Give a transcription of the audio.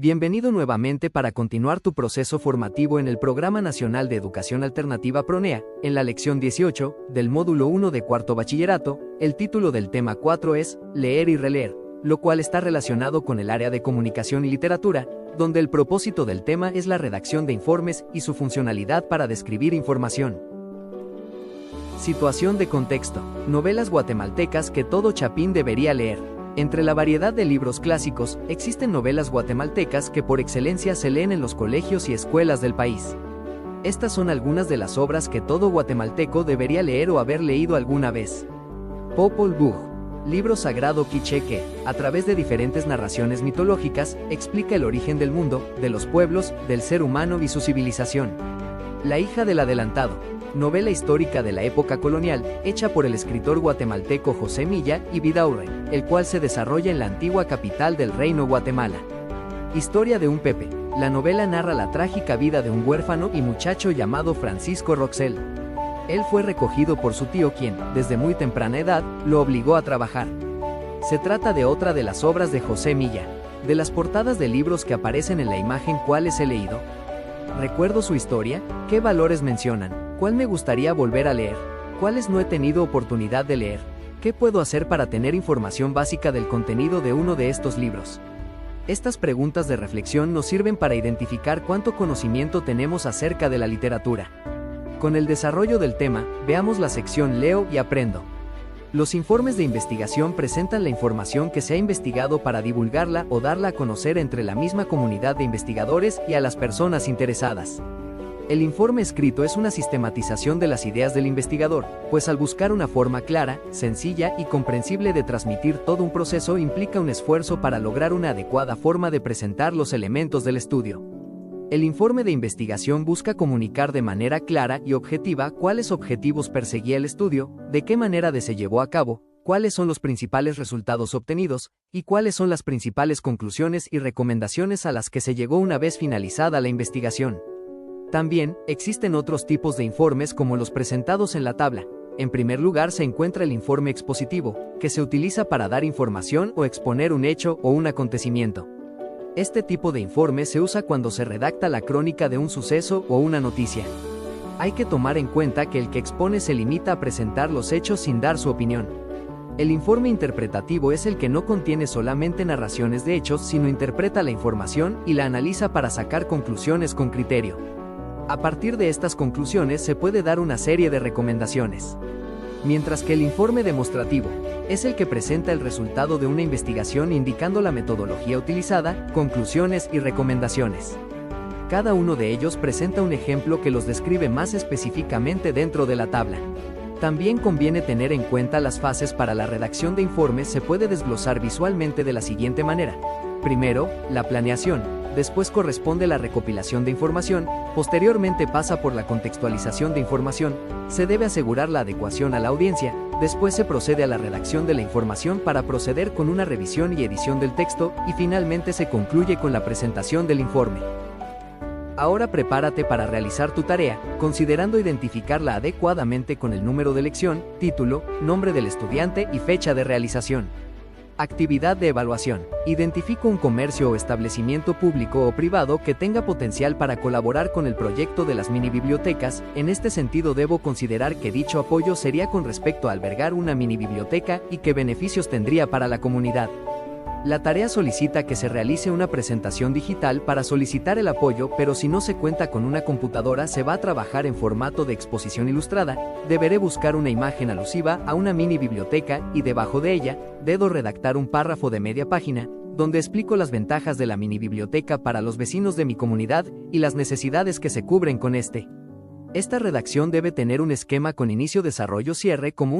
Bienvenido nuevamente para continuar tu proceso formativo en el Programa Nacional de Educación Alternativa PRONEA, en la lección 18, del módulo 1 de cuarto bachillerato. El título del tema 4 es Leer y releer, lo cual está relacionado con el área de comunicación y literatura, donde el propósito del tema es la redacción de informes y su funcionalidad para describir información. Situación de contexto. Novelas guatemaltecas que todo chapín debería leer. Entre la variedad de libros clásicos, existen novelas guatemaltecas que por excelencia se leen en los colegios y escuelas del país. Estas son algunas de las obras que todo guatemalteco debería leer o haber leído alguna vez. Popol Vuh, libro sagrado quiché que, a través de diferentes narraciones mitológicas, explica el origen del mundo, de los pueblos, del ser humano y su civilización. La hija del adelantado, novela histórica de la época colonial, hecha por el escritor guatemalteco José Milla y Vidaurre, el cual se desarrolla en la antigua capital del Reino Guatemala. Historia de un Pepe. La novela narra la trágica vida de un huérfano y muchacho llamado Francisco Roxel. Él fue recogido por su tío quien, desde muy temprana edad, lo obligó a trabajar. Se trata de otra de las obras de José Milla. De las portadas de libros que aparecen en la imagen, ¿cuáles he leído? ¿Recuerdo su historia? ¿Qué valores mencionan? ¿Cuál me gustaría volver a leer? ¿Cuáles no he tenido oportunidad de leer? ¿Qué puedo hacer para tener información básica del contenido de uno de estos libros? Estas preguntas de reflexión nos sirven para identificar cuánto conocimiento tenemos acerca de la literatura. Con el desarrollo del tema, veamos la sección Leo y aprendo. Los informes de investigación presentan la información que se ha investigado para divulgarla o darla a conocer entre la misma comunidad de investigadores y a las personas interesadas. El informe escrito es una sistematización de las ideas del investigador, pues al buscar una forma clara, sencilla y comprensible de transmitir todo un proceso implica un esfuerzo para lograr una adecuada forma de presentar los elementos del estudio. El informe de investigación busca comunicar de manera clara y objetiva cuáles objetivos perseguía el estudio, de qué manera se llevó a cabo, cuáles son los principales resultados obtenidos, y cuáles son las principales conclusiones y recomendaciones a las que se llegó una vez finalizada la investigación. También, existen otros tipos de informes como los presentados en la tabla. En primer lugar se encuentra el informe expositivo, que se utiliza para dar información o exponer un hecho o un acontecimiento. Este tipo de informe se usa cuando se redacta la crónica de un suceso o una noticia. Hay que tomar en cuenta que el que expone se limita a presentar los hechos sin dar su opinión. El informe interpretativo es el que no contiene solamente narraciones de hechos, sino interpreta la información y la analiza para sacar conclusiones con criterio. A partir de estas conclusiones se puede dar una serie de recomendaciones. Mientras que el informe demostrativo es el que presenta el resultado de una investigación indicando la metodología utilizada, conclusiones y recomendaciones. Cada uno de ellos presenta un ejemplo que los describe más específicamente dentro de la tabla. También conviene tener en cuenta las fases para la redacción de informes. Se puede desglosar visualmente de la siguiente manera. Primero, la planeación. Después corresponde la recopilación de información, posteriormente pasa por la contextualización de información, se debe asegurar la adecuación a la audiencia, después se procede a la redacción de la información para proceder con una revisión y edición del texto, y finalmente se concluye con la presentación del informe. Ahora prepárate para realizar tu tarea, considerando identificarla adecuadamente con el número de lección, título, nombre del estudiante y fecha de realización. Actividad de evaluación. Identifico un comercio o establecimiento público o privado que tenga potencial para colaborar con el proyecto de las mini bibliotecas. En este sentido debo considerar que dicho apoyo sería con respecto a albergar una mini biblioteca y qué beneficios tendría para la comunidad. La tarea solicita que se realice una presentación digital para solicitar el apoyo, pero si no se cuenta con una computadora se va a trabajar en formato de exposición ilustrada. Deberé buscar una imagen alusiva a una mini biblioteca y debajo de ella, debo redactar un párrafo de media página, donde explico las ventajas de la mini biblioteca para los vecinos de mi comunidad y las necesidades que se cubren con este. Esta redacción debe tener un esquema con inicio, desarrollo, cierre como un